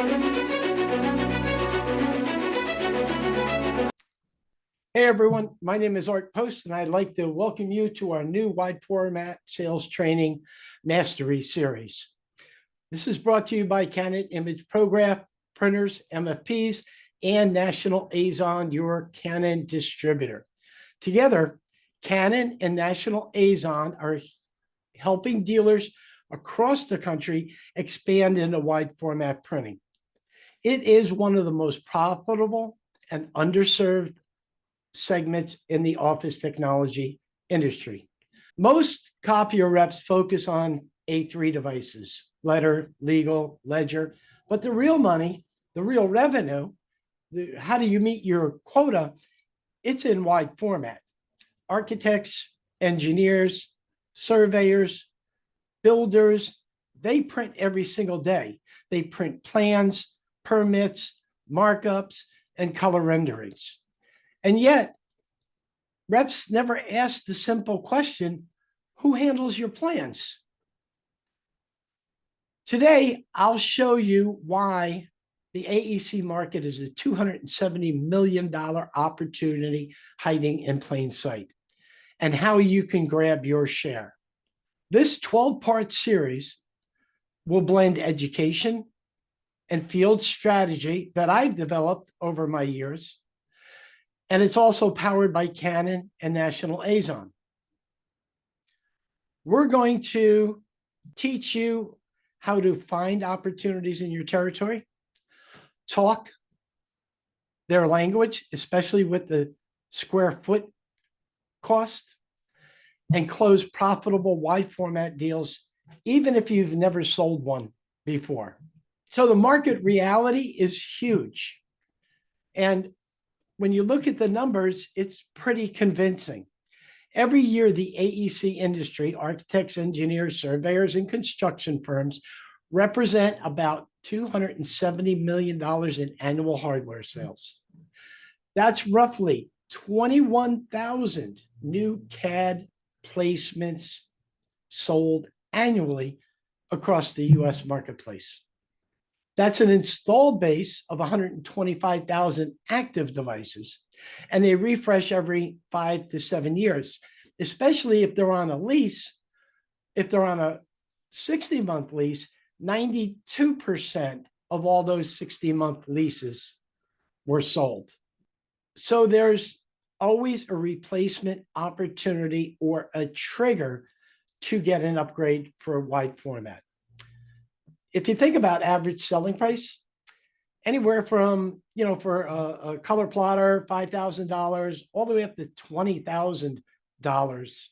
Hey everyone, my name is Art Post, and I'd like to welcome you to our new wide format sales training mastery series. This is brought to you by Canon imagePROGRAF, printers, MFPs, and National Azon, your Canon distributor. Together, Canon and National Azon are helping dealers across the country expand into wide format printing. It is one of the most profitable and underserved segments in the office technology industry. Most copier reps focus on A3 devices, letter, legal, ledger, but the real money, the real revenue, how do you meet your quota? It's in wide format. Architects, engineers, surveyors, builders, they print every single day. They print plans, permits, markups, and color renderings. And yet, reps never ask the simple question, who handles your plans? Today, I'll show you why the AEC market is a $270 million opportunity hiding in plain sight, and how you can grab your share. This 12-part series will blend education and field strategy that I've developed over my years. And it's also powered by Canon and National Azon. We're going to teach you how to find opportunities in your territory, talk their language, especially with the square foot cost, and close profitable wide format deals, even if you've never sold one before. So the market reality is huge. And when you look at the numbers, it's pretty convincing. Every year, the AEC industry, architects, engineers, surveyors, and construction firms represent about $270 million in annual hardware sales. That's roughly 21,000 new CAD placements sold annually across the US marketplace. That's an installed base of 125,000 active devices, and they refresh every 5 to 7 years, especially if they're on a lease. If they're on a 60-month lease, 92% of all those 60-month leases were sold. So there's always a replacement opportunity or a trigger to get an upgrade for a wide format. If you think about average selling price, anywhere from, for a color plotter, $5,000, all the way up to $20,000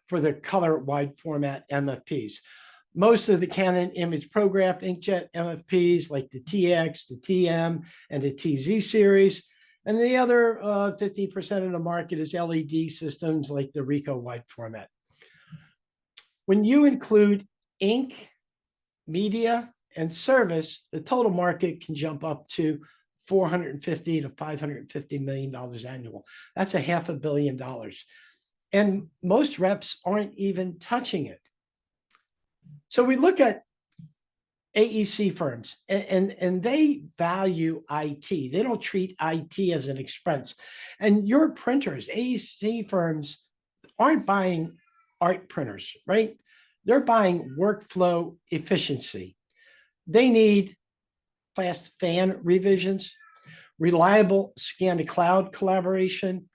for the color wide format MFPs. Most of the Canon imagePROGRAF inkjet MFPs, like the TX, the TM, and the TZ series. And the other 50% of the market is LED systems like the Ricoh wide format. When you include ink, media, and service, the total market can jump up to $450 to $550 million annual. That's a $500 million. And most reps aren't even touching it. So we look at AEC firms, and they value IT. They don't treat IT as an expense. And your printers, AEC firms, aren't buying art printers, right? They're buying workflow efficiency. They need fast fan revisions, reliable scan-to-cloud collaboration,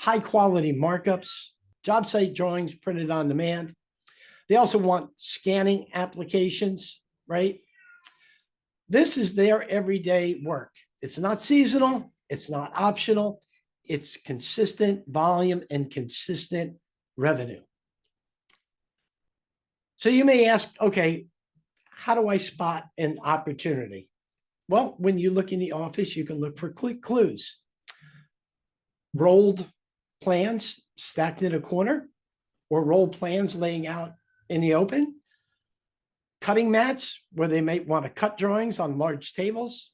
high-quality markups, job site drawings printed on demand. They also want scanning applications, right? This is their everyday work. It's not seasonal. It's not optional. It's consistent volume and consistent revenue. So you may ask, okay, how do I spot an opportunity? Well, when you look in the office, you can look for clues. Rolled plans stacked in a corner, or rolled plans laying out in the open. Cutting mats where they may want to cut drawings on large tables.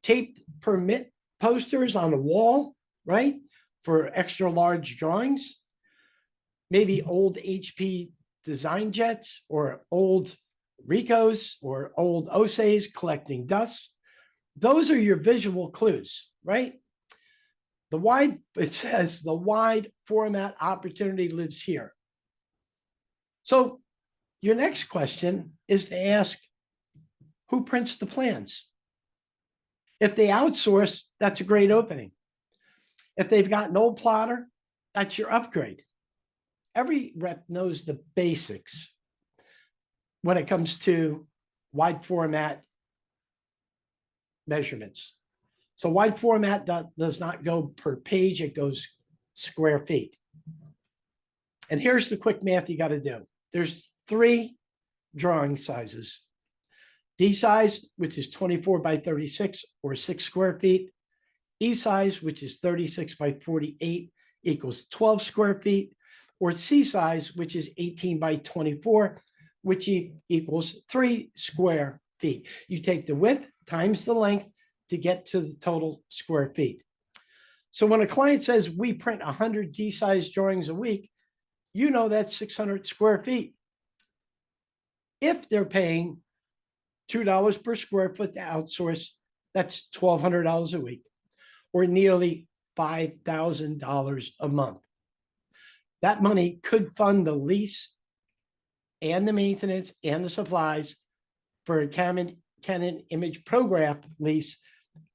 Taped permit posters on the wall, right, for extra large drawings. Maybe old HP design jets or old Ricos or old Oseys collecting dust, Those are your visual clues, right? It says the wide format opportunity lives here. So your next question is to ask, who prints the plans? If they outsource, that's a great opening. If they've got an old plotter, that's your upgrade. Every rep knows the basics when it comes to wide format measurements. So wide format does not go per page, it goes square feet. And here's the quick math you got to do. There's 3 drawing sizes. D size, which is 24 by 36 or 6 square feet. E size, which is 36 by 48 equals 12 square feet. Or C size, which is 18 by 24, which equals 3 square feet. You take the width times the length to get to the total square feet. So when a client says we print 100 D size drawings a week, you know that's 600 square feet. If they're paying $2 per square foot to outsource, that's $1,200 a week, or nearly $5,000 a month. That money could fund the lease and the maintenance and the supplies for a Canon imagePROGRAF lease,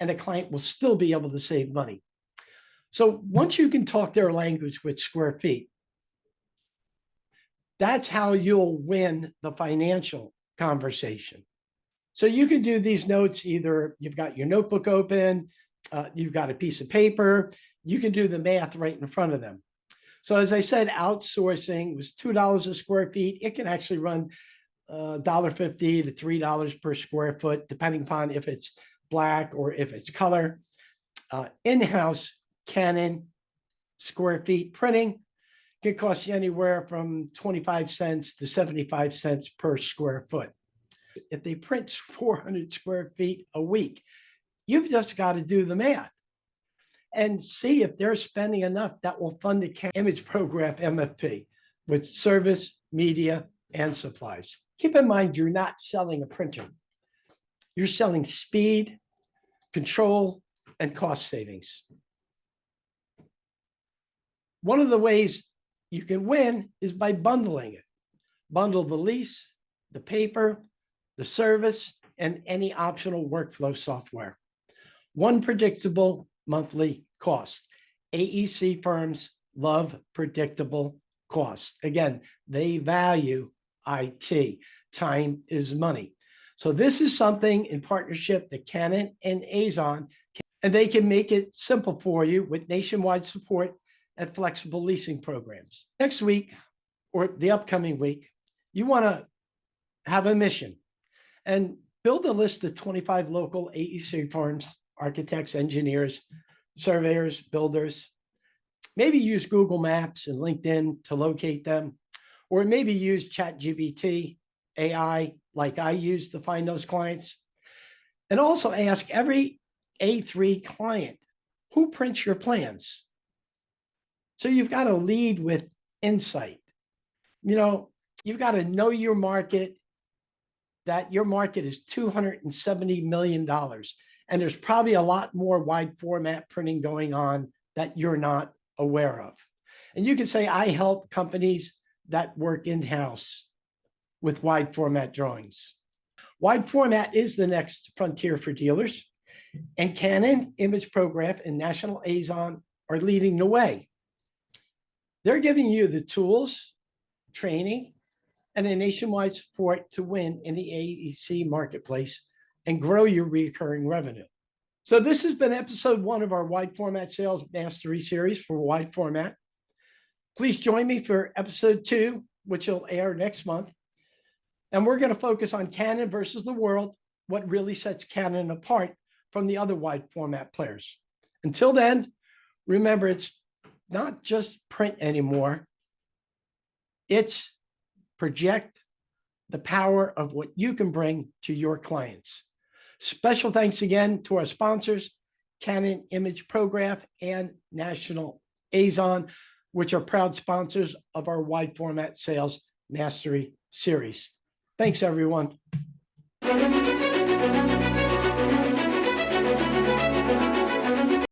and the client will still be able to save money. So once you can talk their language with square feet, that's how you'll win the financial conversation. So you can do these notes, either you've got your notebook open, you've got a piece of paper, you can do the math right in front of them. So as I said, outsourcing was $2 a square feet. It can actually run $1.50 to $3 per square foot, depending upon if it's black or if it's color. In-house Canon square feet printing can cost you anywhere from 25 cents to 75 cents per square foot. If they print 400 square feet a week, you've just got to do the math and see if they're spending enough that will fund the imagePROGRAF MFP with service, media, and supplies. Keep in mind, you're not selling a printer. You're selling speed, control, and cost savings. One of the ways you can win is by bundling it. Bundle the lease, the paper, the service, and any optional workflow software. One predictable monthly cost. AEC firms love predictable costs. Again, they value IT. Time is money. So this is something in partnership that Canon and Azon, and they can make it simple for you with nationwide support and flexible leasing programs. Next week, or the upcoming week, you want to have a mission and build a list of 25 local AEC firms, architects, engineers, surveyors, builders. Maybe use Google Maps and LinkedIn to locate them, or maybe use ChatGPT, AI, like I use to find those clients. And also ask every A3 client, who prints your plans? So you've got to lead with insight. You know, you've got to know your market, that your market is $270 million. And there's probably a lot more wide format printing going on that you're not aware of. And you can say, I help companies that work in-house with wide format drawings. Wide format is the next frontier for dealers. And Canon, imagePROGRAF, and National Azon are leading the way. They're giving you the tools, training, and a nationwide support to win in the AEC marketplace and grow your recurring revenue. So this has been episode 1 of our wide format sales mastery series for wide format. Please join me for episode 2, which will air next month. And we're going to focus on Canon versus the world, what really sets Canon apart from the other wide format players. Until then, remember, it's not just print anymore. It's project the power of what you can bring to your clients. Special thanks again to our sponsors, Canon imagePROGRAF and National Azon, which are proud sponsors of our wide format sales mastery series. Thanks, everyone.